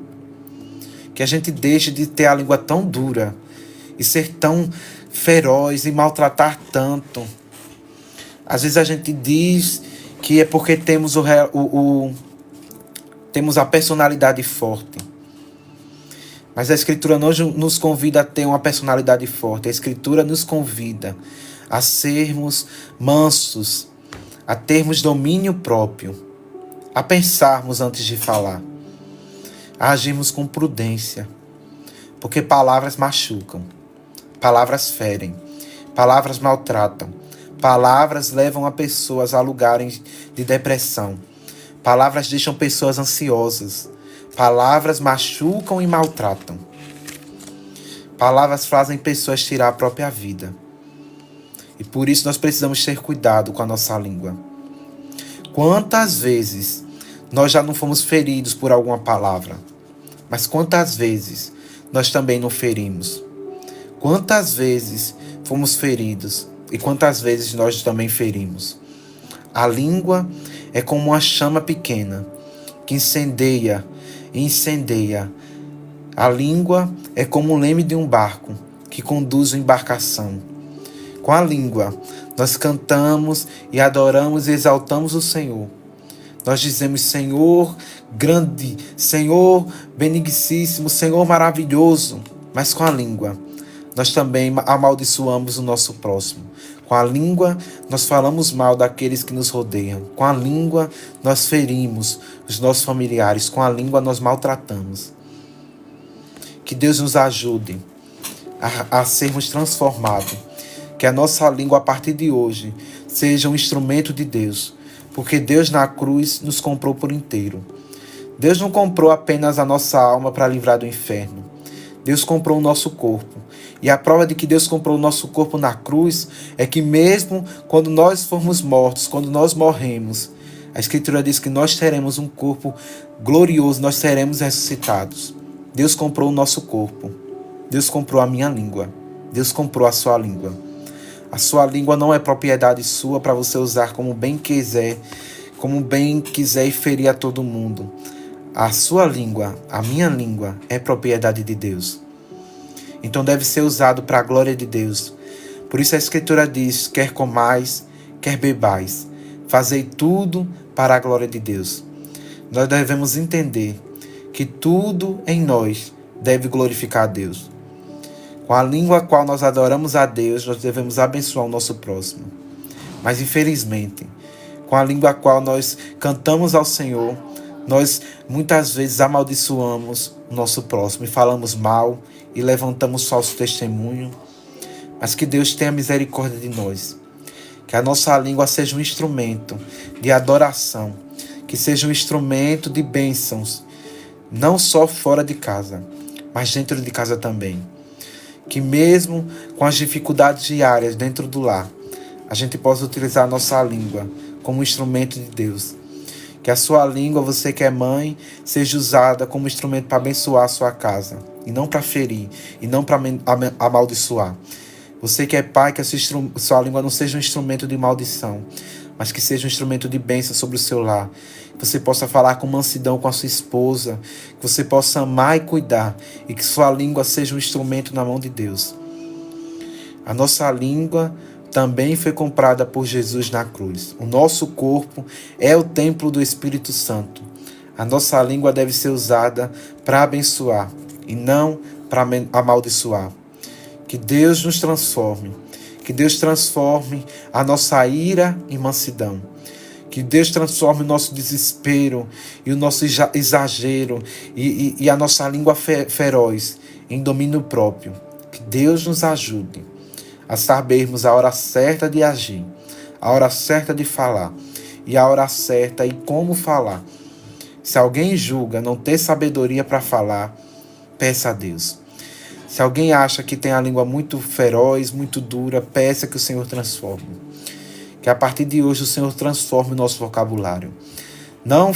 Que a gente deixe de ter a língua tão dura e ser tão feroz e maltratar tanto. Às vezes a gente diz que é porque temos temos a personalidade forte. Mas a Escritura não nos convida a ter uma personalidade forte. A Escritura nos convida a sermos mansos, a termos domínio próprio, a pensarmos antes de falar, a agirmos com prudência, porque palavras machucam. Palavras ferem, palavras maltratam, palavras levam a pessoas a lugares de depressão, palavras deixam pessoas ansiosas, palavras machucam e maltratam, palavras fazem pessoas tirar a própria vida. E por isso nós precisamos ter cuidado com a nossa língua. Quantas vezes nós já não fomos feridos por alguma palavra, mas quantas vezes nós também não ferimos? Quantas vezes fomos feridos e quantas vezes nós também ferimos? A língua é como uma chama pequena que incendeia e incendeia. A língua é como o leme de um barco que conduz uma embarcação. Com a língua, nós cantamos e adoramos e exaltamos o Senhor. Nós dizemos: Senhor grande, Senhor benigníssimo, Senhor maravilhoso. Mas com a língua, nós também amaldiçoamos o nosso próximo. Com a língua, nós falamos mal daqueles que nos rodeiam. Com a língua, nós ferimos os nossos familiares. Com a língua, nós maltratamos. Que Deus nos ajude a sermos transformados. Que a nossa língua, a partir de hoje, seja um instrumento de Deus. Porque Deus na cruz nos comprou por inteiro. Deus não comprou apenas a nossa alma para livrar do inferno. Deus comprou o nosso corpo. E a prova de que Deus comprou o nosso corpo na cruz é que mesmo quando nós formos mortos, quando nós morremos, a Escritura diz que nós teremos um corpo glorioso, nós seremos ressuscitados. Deus comprou o nosso corpo. Deus comprou a minha língua. Deus comprou a sua língua. A sua língua não é propriedade sua para você usar como bem quiser e ferir a todo mundo. A sua língua, a minha língua, é propriedade de Deus. Então deve ser usado para a glória de Deus. Por isso a Escritura diz: quer comais, quer bebais, fazei tudo para a glória de Deus. nós devemos entender que tudo em nós deve glorificar a Deus. Com a língua a qual nós adoramos a Deus, nós devemos abençoar o nosso próximo. Mas infelizmente, com a língua a qual nós cantamos ao Senhor, nós muitas vezes amaldiçoamos o nosso próximo e falamos mal e levantamos falso testemunho. Mas que Deus tenha misericórdia de nós. Que a nossa língua seja um instrumento de adoração, que seja um instrumento de bênçãos, não só fora de casa, mas dentro de casa também. Que mesmo com as dificuldades diárias dentro do lar, a gente possa utilizar a nossa língua como instrumento de Deus. Que a sua língua, você que é mãe, seja usada como instrumento para abençoar a sua casa, e não para ferir, e não para amaldiçoar. Você que é pai, que a sua língua não seja um instrumento de maldição, mas que seja um instrumento de bênção sobre o seu lar. Que você possa falar com mansidão com a sua esposa, que você possa amar e cuidar, e que sua língua seja um instrumento na mão de Deus. A nossa língua também foi comprada por Jesus na cruz. O nosso corpo é o templo do Espírito Santo. A nossa língua deve ser usada para abençoar e não para amaldiçoar. Que Deus nos transforme. Que Deus transforme a nossa ira em mansidão. Que Deus transforme o nosso desespero e o nosso exagero e a nossa língua feroz em domínio próprio. Que Deus nos ajude a sabermos a hora certa de agir, a hora certa de falar e a hora certa e como falar. Se alguém julga não ter sabedoria para falar, peça a Deus. Se alguém acha que tem a língua muito feroz, muito dura, peça que o Senhor transforme. Que a partir de hoje o Senhor transforme o nosso vocabulário. Não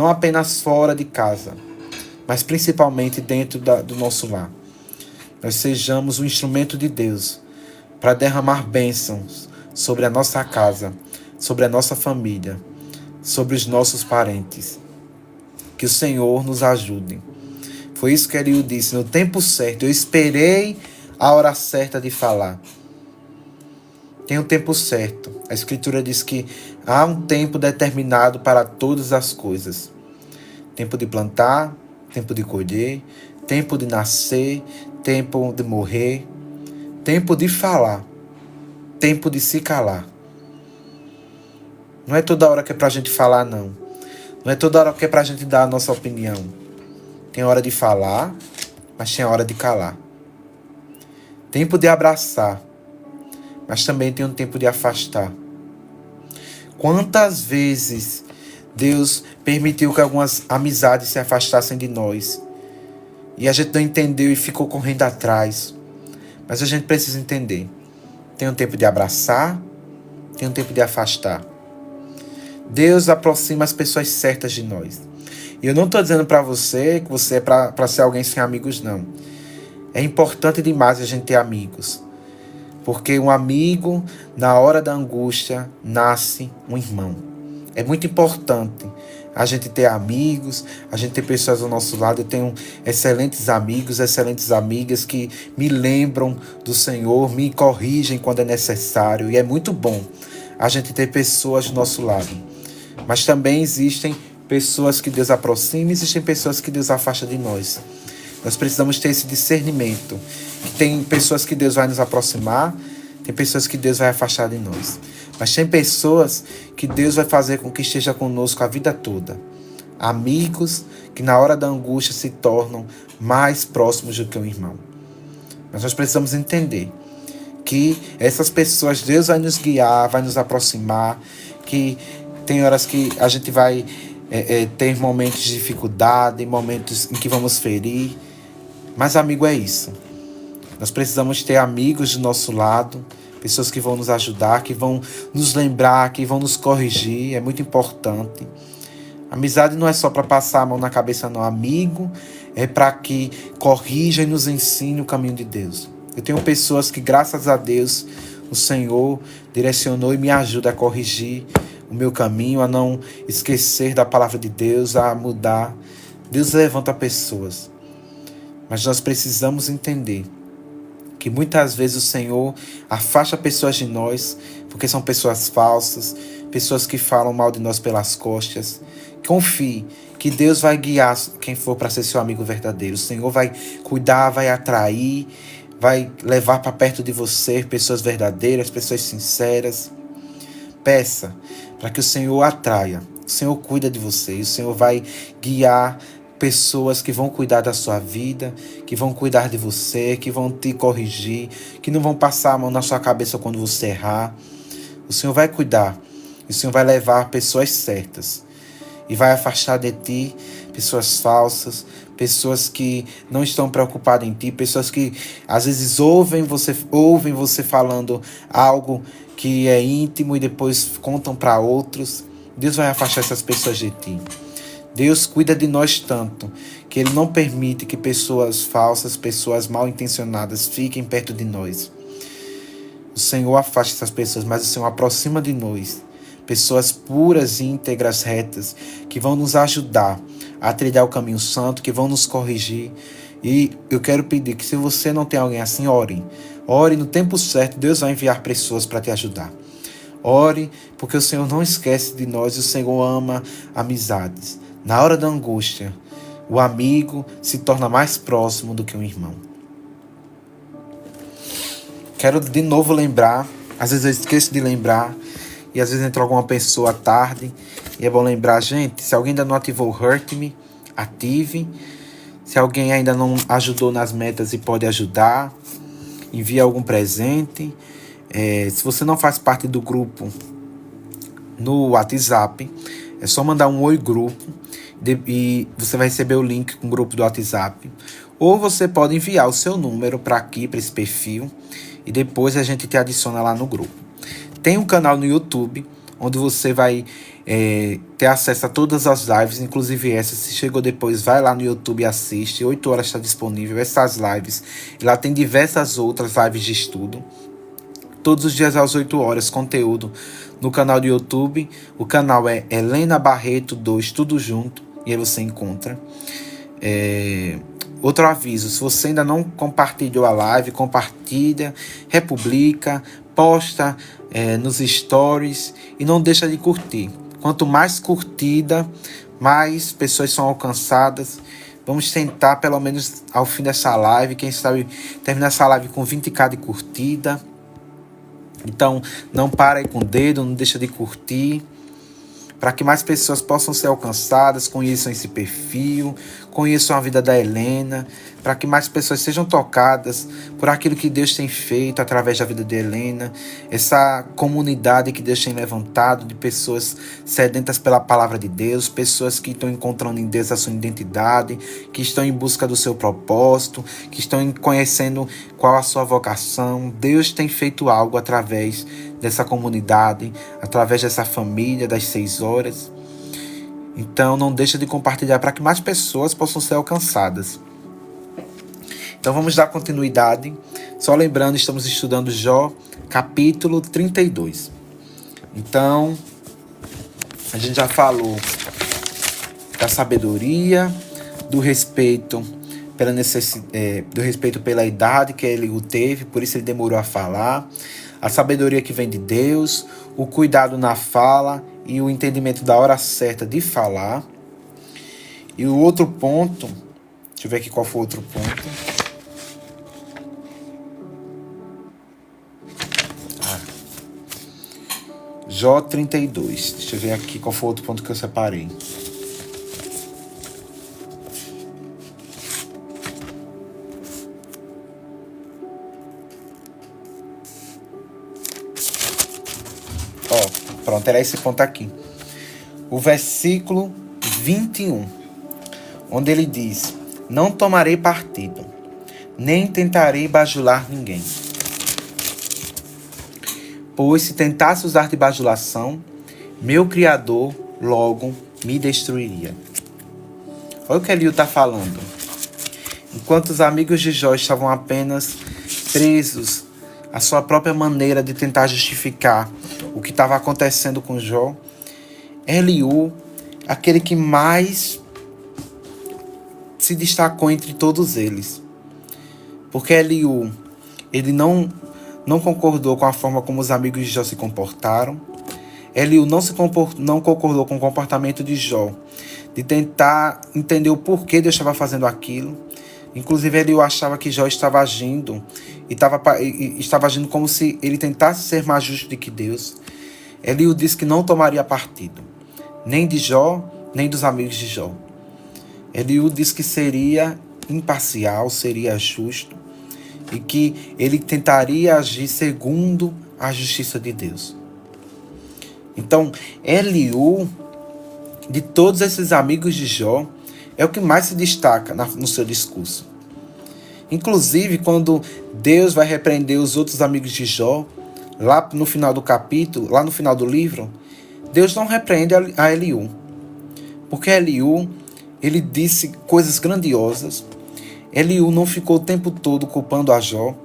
apenas fora de casa, mas principalmente dentro do nosso lar. Nós sejamos um instrumento de Deus para derramar bênçãos sobre a nossa casa, sobre a nossa família, sobre os nossos parentes. Que o Senhor nos ajude. Foi isso que Eliú disse, no tempo certo. Eu esperei a hora certa de falar. Tem um tempo certo. A Escritura diz que há um tempo determinado para todas as coisas. Tempo de plantar, tempo de colher, tempo de nascer, tempo de morrer, tempo de falar, tempo de se calar. Não é toda hora que é pra gente falar, não. Não é toda hora que é pra gente dar a nossa opinião. Tem hora de falar, mas tem hora de calar. Tempo de abraçar, mas também tem um tempo de afastar. Quantas vezes Deus permitiu que algumas amizades se afastassem de nós e a gente não entendeu e ficou correndo atrás. Mas a gente precisa entender. Tem um tempo de abraçar, tem um tempo de afastar. Deus aproxima as pessoas certas de nós. E eu não estou dizendo para você que você é para ser alguém sem amigos, não. É importante demais a gente ter amigos. Porque um amigo, na hora da angústia, nasce um irmão. É muito importante a gente ter amigos, a gente ter pessoas ao nosso lado. Eu tenho excelentes amigos, excelentes amigas que me lembram do Senhor, me corrigem quando é necessário. E é muito bom a gente ter pessoas do nosso lado. Mas também existem pessoas que Deus aproxima e existem pessoas que Deus afasta de nós. Nós precisamos ter esse discernimento. Que tem pessoas que Deus vai nos aproximar, tem pessoas que Deus vai afastar de nós. Mas tem pessoas que Deus vai fazer com que esteja conosco a vida toda. Amigos que na hora da angústia se tornam mais próximos do que um irmão. Mas nós precisamos entender que essas pessoas, Deus vai nos guiar, vai nos aproximar, que tem horas que a gente vai ter momentos de dificuldade, momentos em que vamos ferir. Mas amigo é isso. Nós precisamos ter amigos do nosso lado, pessoas que vão nos ajudar, que vão nos lembrar, que vão nos corrigir. É muito importante. Amizade não é só para passar a mão na cabeça, não. Amigo é para que corrija e nos ensine o caminho de Deus. Eu tenho pessoas que, graças a Deus, o Senhor direcionou e me ajuda a corrigir o meu caminho, a não esquecer da palavra de Deus, a mudar. Deus levanta pessoas. Mas nós precisamos entender que muitas vezes o Senhor afasta pessoas de nós, porque são pessoas falsas, pessoas que falam mal de nós pelas costas, Confie que Deus vai guiar quem for para ser seu amigo verdadeiro. O Senhor vai cuidar, vai atrair, vai levar para perto de você pessoas verdadeiras, pessoas sinceras. Peça para que o Senhor atraia. O Senhor cuida de você. O Senhor vai guiar pessoas que vão cuidar da sua vida, que vão cuidar de você, que vão te corrigir, que não vão passar a mão na sua cabeça quando você errar. O Senhor vai cuidar. O Senhor vai levar pessoas certas. E vai afastar de ti pessoas falsas, pessoas que não estão preocupadas em ti, pessoas que às vezes ouvem você falando algo que é íntimo e depois contam para outros. Deus vai afastar essas pessoas de ti. Deus cuida de nós tanto que Ele não permite que pessoas falsas, pessoas mal intencionadas fiquem perto de nós. O Senhor afasta essas pessoas, mas o Senhor aproxima de nós. Pessoas puras, íntegras, retas, que vão nos ajudar a trilhar o caminho santo, que vão nos corrigir. E eu quero pedir que se você não tem alguém assim, ore. Ore no tempo certo, Deus vai enviar pessoas para te ajudar. Ore, porque o Senhor não esquece de nós e o Senhor ama amizades. Na hora da angústia, o amigo se torna mais próximo do que um irmão. Quero de novo lembrar, às vezes eu esqueço de lembrar, e às vezes entra alguma pessoa tarde. E é bom lembrar, gente, se alguém ainda não ativou o Hurt Me, ative. Se alguém ainda não ajudou nas metas e pode ajudar, envie algum presente. Se você não faz parte do grupo no WhatsApp, é só mandar um oi grupo e você vai receber o link com o grupo do WhatsApp. Ou você pode enviar o seu número para aqui, para esse perfil, e depois a gente te adiciona lá no grupo. Tem um canal no YouTube, onde você vai ter acesso a todas as lives, inclusive essa. Se chegou depois, vai lá no YouTube e assiste. 8 horas está disponível essas lives. E lá tem diversas outras lives de estudo. Todos os dias às 8 horas, conteúdo no canal do YouTube. O canal é Helena Barreto 2, tudo junto. E aí você encontra. Outro aviso, se você ainda não compartilhou a live, compartilha, republica, posta nos stories e não deixa de curtir. Quanto mais curtida, mais pessoas são alcançadas. Vamos tentar, pelo menos ao fim dessa live, quem sabe terminar essa live com 20k de curtida. Então, não para aí com o dedo, não deixa de curtir, para que mais pessoas possam ser alcançadas, conheçam esse perfil, conheçam a vida da Helena, para que mais pessoas sejam tocadas por aquilo que Deus tem feito através da vida de Helena, essa comunidade que Deus tem levantado de pessoas sedentas pela palavra de Deus, pessoas que estão encontrando em Deus a sua identidade, que estão em busca do seu propósito, que estão conhecendo qual a sua vocação. Deus tem feito algo através dessa comunidade, através dessa família das 6 horas. Então não deixa de compartilhar para que mais pessoas possam ser alcançadas. Então vamos dar continuidade. Só lembrando, estamos estudando Jó, capítulo 32. Então, a gente já falou da sabedoria, do respeito pela do respeito pela idade que ele teve, por isso ele demorou a falar. A sabedoria que vem de Deus, o cuidado na fala e o entendimento da hora certa de falar. E o outro ponto, deixa eu ver aqui qual foi o outro ponto. Jó 32. Deixa eu ver aqui qual foi o outro ponto que eu separei. Pronto, era esse ponto aqui. O versículo 21, onde ele diz: não tomarei partido, nem tentarei bajular ninguém. Pois se tentasse usar de bajulação, meu Criador logo me destruiria. Olha o que Eliú está falando. Enquanto os amigos de Jó estavam apenas presos à sua própria maneira de tentar justificar o que estava acontecendo com Jó, Eliú, aquele que mais se destacou entre todos eles. Porque Eliú, ele não concordou com a forma como os amigos de Jó se comportaram. Eliú não concordou com o comportamento de Jó, de tentar entender o porquê Deus estava fazendo aquilo. Inclusive, Eliú achava que Jó estava agindo estava agindo como se ele tentasse ser mais justo do que Deus. Eliú disse que não tomaria partido, nem de Jó, nem dos amigos de Jó. Eliú disse que seria imparcial, seria justo e que ele tentaria agir segundo a justiça de Deus. Então, Eliú, de todos esses amigos de Jó, é o que mais se destaca no seu discurso. Inclusive, quando Deus vai repreender os outros amigos de Jó, lá no final do capítulo, lá no final do livro, Deus não repreende a Eliú. Porque Eliú, ele disse coisas grandiosas. Eliú não ficou o tempo todo culpando a Jó.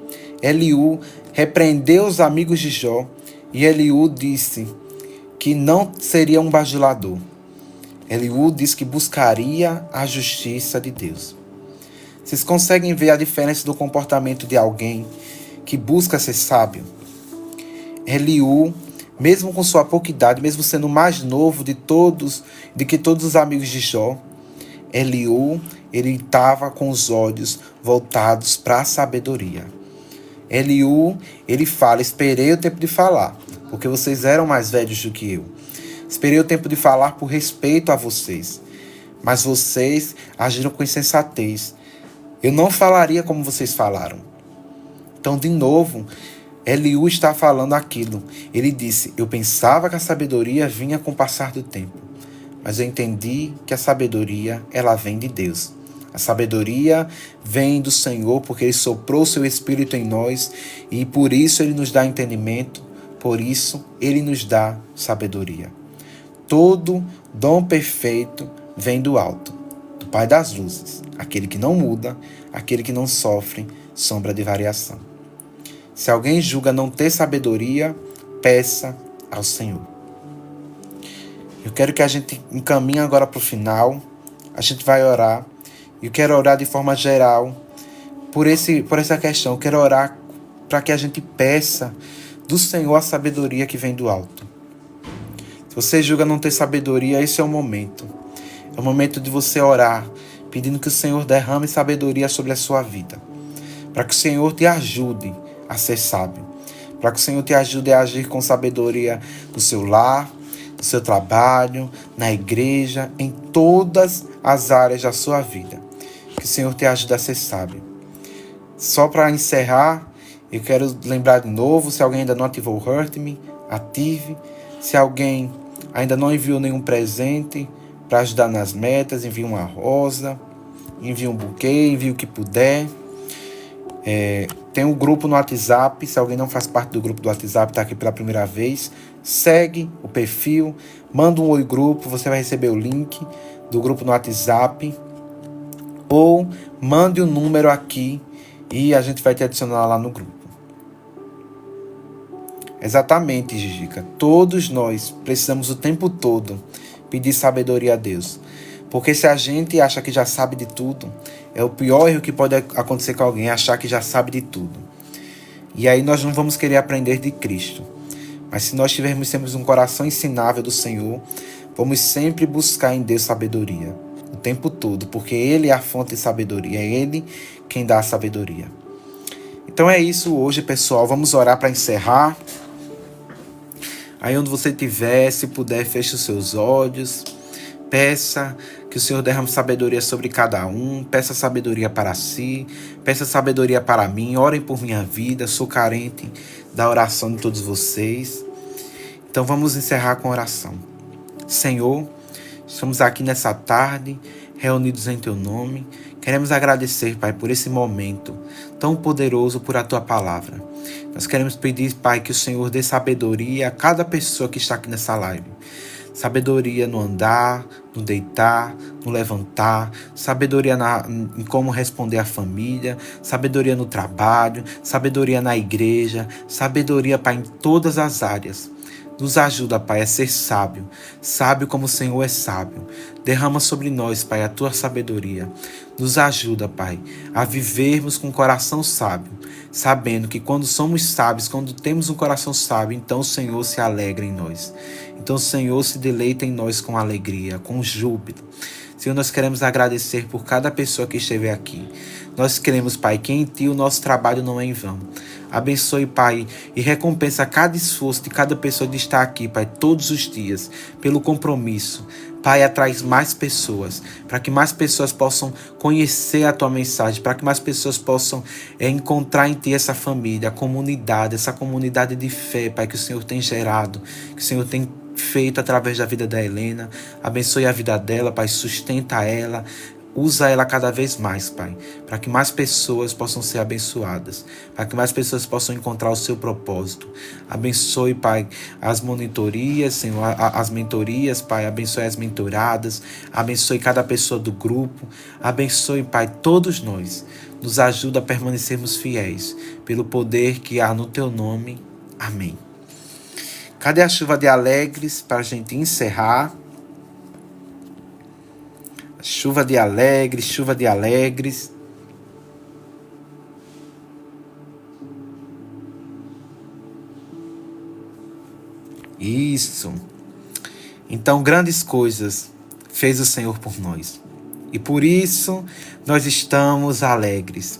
Eliú repreendeu os amigos de Jó. E Eliú disse que não seria um bajulador. Eliú disse que buscaria a justiça de Deus. Vocês conseguem ver a diferença do comportamento de alguém que busca ser sábio? Eliú, mesmo com sua pouca idade, mesmo sendo o mais novo de que todos os amigos de Jó, Eliú, ele estava com os olhos voltados para a sabedoria. Eliú, ele fala: esperei o tempo de falar, porque vocês eram mais velhos do que eu. Esperei o tempo de falar por respeito a vocês, mas vocês agiram com insensatez. Eu não falaria como vocês falaram. Então, de novo, Eliú está falando aquilo. Ele disse: eu pensava que a sabedoria vinha com o passar do tempo, mas eu entendi que a sabedoria, ela vem de Deus. A sabedoria vem do Senhor, porque Ele soprou o seu Espírito em nós e por isso Ele nos dá entendimento, por isso Ele nos dá sabedoria. Todo dom perfeito vem do alto, do Pai das luzes, aquele que não muda, aquele que não sofre sombra de variação. Se alguém julga não ter sabedoria, peça ao Senhor. Eu quero que a gente encaminhe agora para o final. A gente vai orar. Eu quero orar de forma geral por essa questão. Eu quero orar para que a gente peça do Senhor a sabedoria que vem do alto. Se você julga não ter sabedoria, esse é o momento. É o momento de você orar, pedindo que o Senhor derrame sabedoria sobre a sua vida. Para que o Senhor te ajude a ser sábio. Para que o Senhor te ajude a agir com sabedoria no seu lar, no seu trabalho, na igreja, em todas as áreas da sua vida. Que o Senhor te ajude a ser sábio. Só para encerrar, eu quero lembrar de novo, se alguém ainda não ativou o Hurt Me, ative. Se alguém ainda não enviou nenhum presente para ajudar nas metas, envie uma rosa, envie um buquê, envie o que puder. Tem um grupo no WhatsApp. Se alguém não faz parte do grupo do WhatsApp, está aqui pela primeira vez, segue o perfil, manda um oi grupo, você vai receber o link do grupo no WhatsApp, ou mande o número aqui e a gente vai te adicionar lá no grupo. Exatamente, Gigica. Todos nós precisamos o tempo todo pedir sabedoria a Deus. Porque se a gente acha que já sabe de tudo, é o pior erro que pode acontecer com alguém, achar que já sabe de tudo. E aí nós não vamos querer aprender de Cristo. Mas se nós tivermos um coração ensinável do Senhor, vamos sempre buscar em Deus sabedoria. O tempo todo, porque Ele é a fonte de sabedoria. É Ele quem dá a sabedoria. Então é isso hoje, pessoal. Vamos orar para encerrar. Aí onde você estiver, se puder, feche os seus olhos. Peça que o Senhor derrame sabedoria sobre cada um. Peça sabedoria para si. Peça sabedoria para mim. Orem por minha vida. Sou carente da oração de todos vocês. Então vamos encerrar com oração. Senhor, estamos aqui nessa tarde, reunidos em Teu nome. Queremos agradecer, Pai, por esse momento tão poderoso, por a Tua palavra. Nós queremos pedir, Pai, que o Senhor dê sabedoria a cada pessoa que está aqui nessa live. Sabedoria no andar, no deitar, no levantar, sabedoria em como responder à família, sabedoria no trabalho, sabedoria na igreja, sabedoria, Pai, em todas as áreas. Nos ajuda, Pai, a ser sábio, sábio como o Senhor é sábio. Derrama sobre nós, Pai, a tua sabedoria. Nos ajuda, Pai, a vivermos com o coração sábio, sabendo que quando somos sábios, quando temos um coração sábio, então o Senhor se alegra em nós. Então o Senhor se deleita em nós com alegria, com júbilo. Senhor, nós queremos agradecer por cada pessoa que esteve aqui. Nós queremos, Pai, que em Ti o nosso trabalho não é em vão. Abençoe, Pai, e recompensa cada esforço de cada pessoa de estar aqui, Pai, todos os dias, pelo compromisso. Pai, atrai mais pessoas, para que mais pessoas possam conhecer a Tua mensagem, para que mais pessoas possam encontrar em Ti essa família, a comunidade, essa comunidade de fé, Pai, que o Senhor tem gerado, que o Senhor tem feito através da vida da Helena. Abençoe a vida dela, Pai, sustenta ela, usa ela cada vez mais, Pai, para que mais pessoas possam ser abençoadas, para que mais pessoas possam encontrar o seu propósito. Abençoe, Pai, as monitorias, Senhor, as mentorias, Pai, abençoe as mentoradas, abençoe cada pessoa do grupo, abençoe, Pai, todos nós. Nos ajuda a permanecermos fiéis, pelo poder que há no Teu nome. Amém. Cadê a chuva de alegres para a gente encerrar? Chuva de alegres, chuva de alegres. Isso. Então, grandes coisas fez o Senhor por nós. E por isso nós estamos alegres.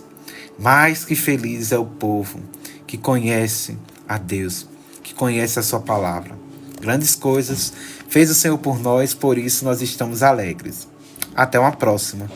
Mais que feliz é o povo que conhece a Deus, que conhece a sua palavra. Grandes coisas fez o Senhor por nós, por isso nós estamos alegres. Até uma próxima.